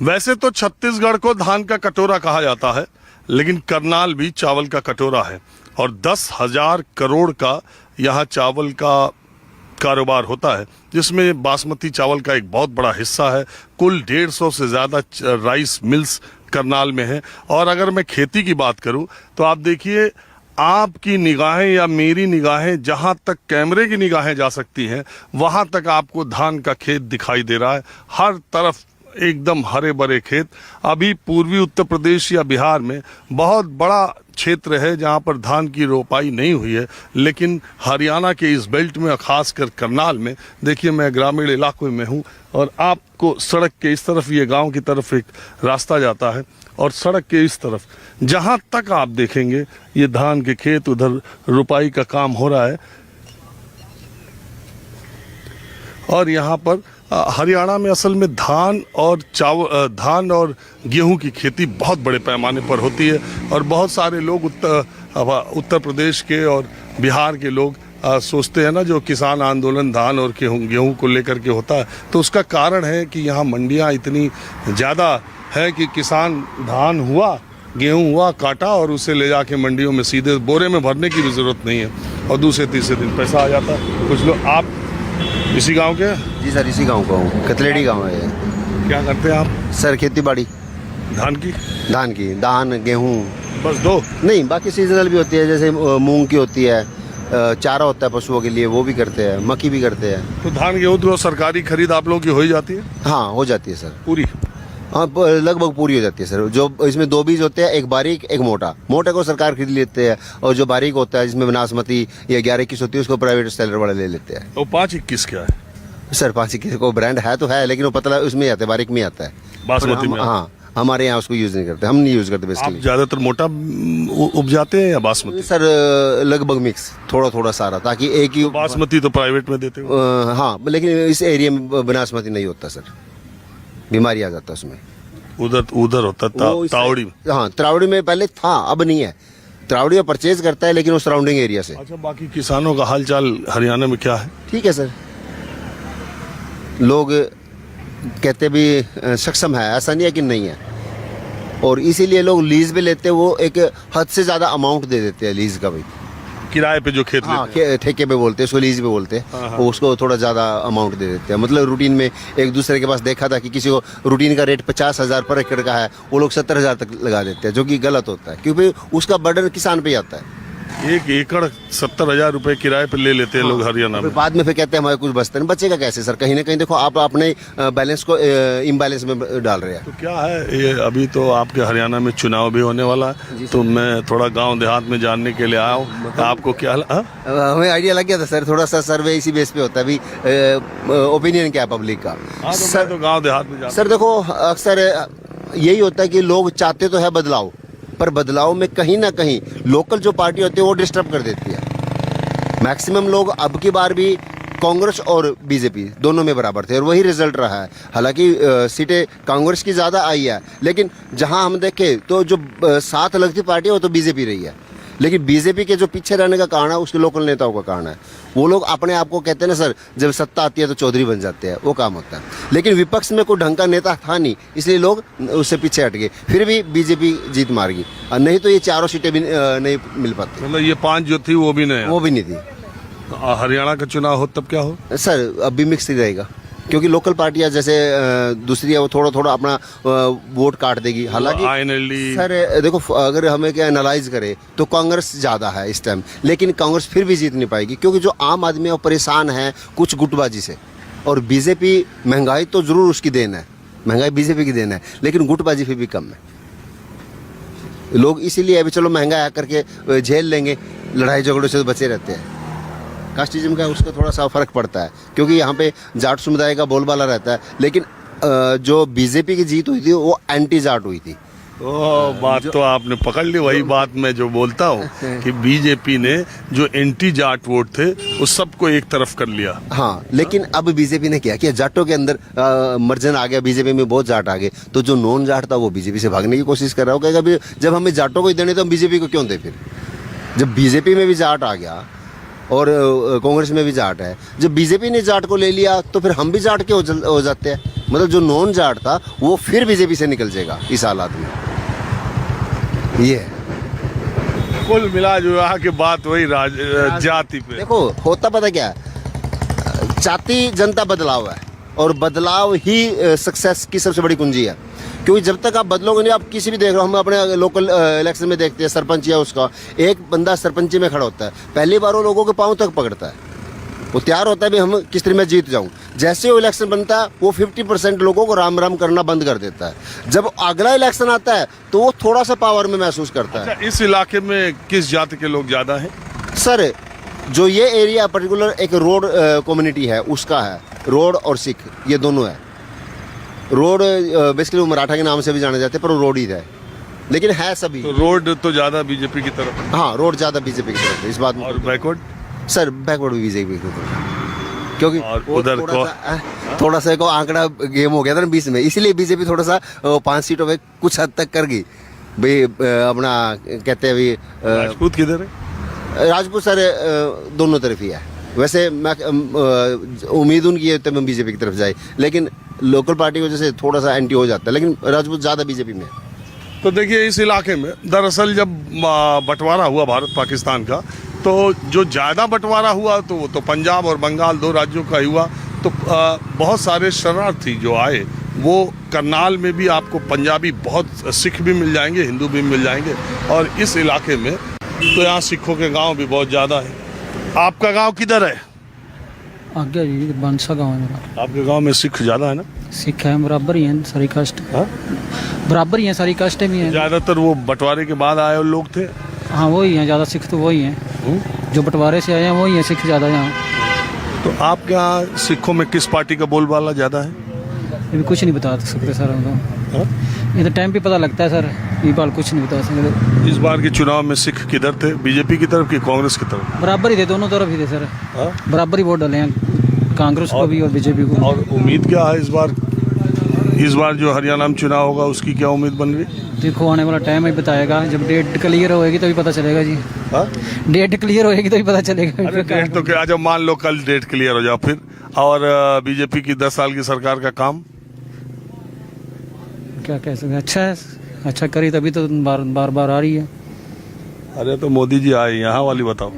वैसे तो छत्तीसगढ़ को धान का कटोरा कहा जाता है, लेकिन करनाल भी चावल का कटोरा है और 10,000 करोड़ का यहाँ चावल का कारोबार होता है, जिसमें बासमती चावल का एक बहुत बड़ा हिस्सा है। कुल 150 से ज़्यादा राइस मिल्स करनाल में है। और अगर मैं खेती की बात करूं तो आप देखिए, आपकी निगाहें या मेरी निगाहें जहां तक कैमरे की निगाहें जा सकती हैं, वहां तक आपको धान का खेत दिखाई दे रहा है। हर तरफ एकदम हरे भरे खेत। अभी पूर्वी उत्तर प्रदेश या बिहार में बहुत बड़ा क्षेत्र है जहां पर धान की रोपाई नहीं हुई है, लेकिन हरियाणा के इस बेल्ट में, खासकर करनाल में, देखिए मैं ग्रामीण इलाकों में हूं और आपको सड़क के इस तरफ, ये गांव की तरफ एक रास्ता जाता है और सड़क के इस तरफ जहां तक आप देखेंगे ये धान के खेत, उधर रुपाई का काम हो रहा है। और यहाँ पर हरियाणा में असल में धान और गेहूं की खेती बहुत बड़े पैमाने पर होती है और बहुत सारे लोग उत्तर प्रदेश के और बिहार के लोग सोचते हैं ना, जो किसान आंदोलन धान और गेहूं को लेकर के होता है, तो उसका कारण है कि यहाँ मंडियाँ इतनी ज़्यादा है कि किसान धान हुआ, गेहूं हुआ, काटा और उसे ले जाके मंडियों में सीधे बोरे में भरने की भी ज़रूरत नहीं है और दूसरे तीसरे दिन पैसा आ जाता है। कुछ लोग, आप इसी गांव के? जी सर, इसी गांव का हूँ, कतलेड़ी गांव है। क्या करते हैं आप? सर खेती बाड़ी। धान की? धान गेहूँ बस दो? नहीं, बाकी सीजनल भी होती है, जैसे मूंग की होती है, चारा होता है पशुओं के लिए, वो भी करते हैं, मक्की भी करते हैं। तो धान गेहूँ तो सरकारी खरीद आप लोगों की हो ही जाती है? हाँ, हो जाती है सर, पूरी? हाँ, लगभग पूरी हो जाती है सर। जो इसमें 2 बीज होते हैं, एक बारीक एक मोटा। मोटे को सरकार खरीद लेते हैं और जो बारीक होता है, जिसमें बासमती या 11-21 होती है, उसको प्राइवेट सेलर वाले ले लेते हैं। तो 5-21 क्या है सर? 5-21 को ब्रांड है तो है, लेकिन वो पतला उसमें आता है, बारीक में आता है, बासमती में? हाँ, हमारे यहाँ उसको यूज नहीं करते, हम नहीं यूज करते बेसिकली। आप ज्यादातर मोटा उपजाते हैं या बासमती? सर लगभग मिक्स, थोड़ा थोड़ा सारा, ताकि एक ही। बासमती तो प्राइवेट में देते हो? हाँ, लेकिन इस एरिया में बासमती नहीं होता सर, बीमारी आ जाता है उसमें। उधर होता तावड़ी में? हाँ, तावड़ी में पहले था, अब नहीं है। तावड़ी में परचेज करता है, लेकिन वो सराउंडिंग एरिया से। अच्छा, बाकी किसानों का हालचाल हरियाणा में क्या है? ठीक है सर, लोग कहते भी सक्षम है, ऐसा नहीं है कि नहीं है, और इसीलिए लोग लीज पे लेते हैं। वो एक हद से ज़्यादा अमाउंट दे देते हैं लीज का भी, किराए पे जो खेत हाँ, लेते हैं। ठेके पे बोलते हैं उसको, लीज पे बोलते हैं। वो उसको थोड़ा ज़्यादा अमाउंट दे देते हैं। मतलब रूटीन में एक दूसरे के पास देखा था कि किसी को रूटीन का रेट 50,000 पर एकड़ का है, वो लोग 70,000 तक लगा देते हैं, जो कि गलत होता है, क्योंकि उसका बर्डन किसान पे आता है। 1 एकड़ 70,000 रुपए किराए पे ले लेते हैं लोग हरियाणा में। बाद में फिर कहते हैं हमारे कुछ बचता नहीं, बचेगा कैसे सर? कहीं ना कहीं देखो, आप अपने बैलेंस को इम्बैलेंस में डाल रहे हैं। तो क्या है ये, अभी तो आपके हरियाणा में चुनाव भी होने वाला है, तो मैं थोड़ा गांव देहात में जानने के लिए आया हूँ, आपको क्या हमें आइडिया लग गया था सर, थोड़ा सा सर्वे इसी बेस पे होता है। अभी ओपिनियन क्या है पब्लिक का? सर तो गाँव देहात में सर देखो, अक्सर यही होता है कि लोग चाहते तो है बदलाव, पर बदलाव में कहीं ना कहीं लोकल जो पार्टी होती है वो डिस्टर्ब कर देती है। मैक्सिमम लोग अब की बार भी कांग्रेस और बीजेपी दोनों में बराबर थे और वही रिजल्ट रहा है। हालांकि सीटें कांग्रेस की ज़्यादा आई है, लेकिन जहां हम देखें तो जो साथ लगती पार्टी है वो तो बीजेपी रही है। लेकिन बीजेपी के जो पीछे रहने का कारण है उसके लोकल नेताओं का कारण है। वो लोग अपने आप को कहते हैं ना सर, जब सत्ता आती है तो चौधरी बन जाते हैं, वो काम होता है। लेकिन विपक्ष में कोई ढंग का नेता था नहीं, इसलिए लोग उससे पीछे हट गए। फिर भी बीजेपी जीत मार गई, और नहीं तो ये 4 सीटें भी नहीं मिल पाती। मतलब ये 5 जो थी वो भी नहीं थी। हरियाणा का चुनाव हो तब क्या हो सर? अब भी मिक्स ही रहेगा, क्योंकि लोकल पार्टियां जैसे दूसरी है वो थोड़ा थोड़ा अपना वोट काट देगी। हालांकि सर देखो, अगर हमें क्या एनालाइज करें तो कांग्रेस ज़्यादा है इस टाइम, लेकिन कांग्रेस फिर भी जीत नहीं पाएगी, क्योंकि जो आम आदमी है वो परेशान है कुछ गुटबाजी से। और बीजेपी, महंगाई तो ज़रूर उसकी देन है, महंगाई बीजेपी की देन है, लेकिन गुटबाजी फिर भी कम है। लोग इसीलिए अभी चलो महंगा करके झेल लेंगे, लड़ाई झगड़ों से बचे रहते हैं। कास्टिज्म का उसका थोड़ा सा फर्क पड़ता है, क्योंकि यहाँ पे जाट समुदाय का बोलबाला रहता है, लेकिन जो बीजेपी की जीत हुई थी वो एंटी जाट हुई थी। बात तो आपने पकड़ ली, वही बात मैं जो बोलता हूँ कि बीजेपी ने जो एंटी जाट वोट थे उस सबको एक तरफ कर लिया। हाँ, लेकिन अब बीजेपी ने क्या किया, जाटों के अंदर मर्जन आ गया, बीजेपी में बहुत जाट आ गए, तो जो नॉन जाट था वो बीजेपी से भागने की कोशिश कर रहा होगा। जब हमें जाटों को ही देने तो हम बीजेपी को क्यों दे? फिर जब बीजेपी में भी जाट आ गया और कांग्रेस में भी जाट है। जब बीजेपी ने जाट को ले लिया तो फिर हम भी जाट के हो जाते हैं। मतलब जो नॉन जाट था वो फिर बीजेपी से निकल जाएगा इस हालात में। ये है। कुल मिला जो यहाँ की बात वही जाति पे। देखो होता पता क्या है, चाहती जनता बदलाव है और बदलाव ही सक्सेस की सबसे बड़ी कुंजी है। क्योंकि जब तक आप बदलोगे नहीं, आप किसी भी देख रहे हो, हम अपने लोकल इलेक्शन में देखते हैं सरपंच या उसका एक बंदा सरपंची में खड़ा होता है, पहली बार वो लोगों के पांव तक पकड़ता है, वो तैयार होता है भी हम किस तरह में जीत जाऊं। जैसे वो इलेक्शन बनता है वो 50% लोगों को राम राम करना बंद कर देता है। जब अगला इलेक्शन आता है तो वो थोड़ा सा पावर में महसूस करता है। अच्छा, इस इलाके में किस जाति के लोग ज्यादा हैं? सर जो ये एरिया पर्टिकुलर एक रोड कम्युनिटी है उसका है, रोड और सिख ये दोनों है। रोड बेसिकली वो मराठा के नाम से भी जाने जाते हैं पर वो रोड ही है, लेकिन है सभी। तो रोड तो ज्यादा बीजेपी की तरफ है। हाँ रोड ज़्यादा बीजेपी की तरफ है इस बात में। और बैकवर्ड? सर बैकवर्ड भी बीजेपी की तरफ है, क्योंकि और वो उधर थोड़ा सा को आंकड़ा गेम हो गया था ना बीच में, इसलिए बीजेपी थोड़ा सा 5 सीटों पे कुछ हद तक कर गई भाई। अपना कहते हैं भाई राजपूत किधर है? राजपूत सर दोनों तरफ ही है। वैसे मैं उम्मीद उनकी है तब बीजेपी की तरफ जाए, लेकिन लोकल पार्टी की वजह से थोड़ा सा एंटी हो जाता है, लेकिन राजपूत ज़्यादा बीजेपी में है। तो देखिए इस इलाके में दरअसल जब बंटवारा हुआ भारत पाकिस्तान का, तो जो ज़्यादा बंटवारा हुआ तो वो तो पंजाब और बंगाल 2 राज्यों का ही हुआ। तो बहुत सारे शरणार्थी जो आए वो करनाल में भी आपको पंजाबी बहुत सिख भी मिल जाएंगे, हिंदू भी मिल जाएंगे। और इस इलाके में तो यहाँ सिखों के गांव भी बहुत ज़्यादा है। आपका गांव किधर है? आगे जी बांसा गाँव है मेरा। आपके गांव में सिख ज़्यादा है ना? सिख है बराबर ही हैं, सारी कास्ट हाँ? बराबर ही हैं, सारी कास्टें भी हैं। ज़्यादातर वो बंटवारे के बाद आए लोग थे। हाँ वही हैं, ज़्यादा सिख तो वही हैं जो बंटवारे से आए हैं, वही हैं सिख ज़्यादा यहाँ। तो आपके यहाँ सिखों में किस पार्टी का बोलबाला ज़्यादा है? ये भी कुछ नहीं बता सकते सर हम तो। हाँ? ये तो टाइम पे पता लगता है सर, ये बाल कुछ नहीं बता सकते। इस बार के चुनाव में सिख किधर थे? बीजेपी की तरफ कि कांग्रेस की तरफ? बराबर ही थे, दोनों तरफ ही थे सर। हाँ? बराबर ही वोट डाले हैं, कांग्रेस को भी और बीजेपी को। और उम्मीद क्या है इस बार जो हरियाणा में चुनाव होगा उसकी क्या उम्मीद बन रही? देखो आने वाला टाइम ही बताएगा, जब डेट क्लियर होएगी तभी पता चलेगा जी। हाँ? डेट क्लियर होएगी तभी पता चलेगा। अरे डेट तो क्या, जब मान लो कल डेट क्लियर हो जाओ फिर, और बीजेपी की 10 साल की सरकार का काम क्या कह सकते हैं, अच्छा है, अच्छा करी तभी तो बार बार आ रही है। अरे तो मोदी जी आए, यहाँ वाली बताओ।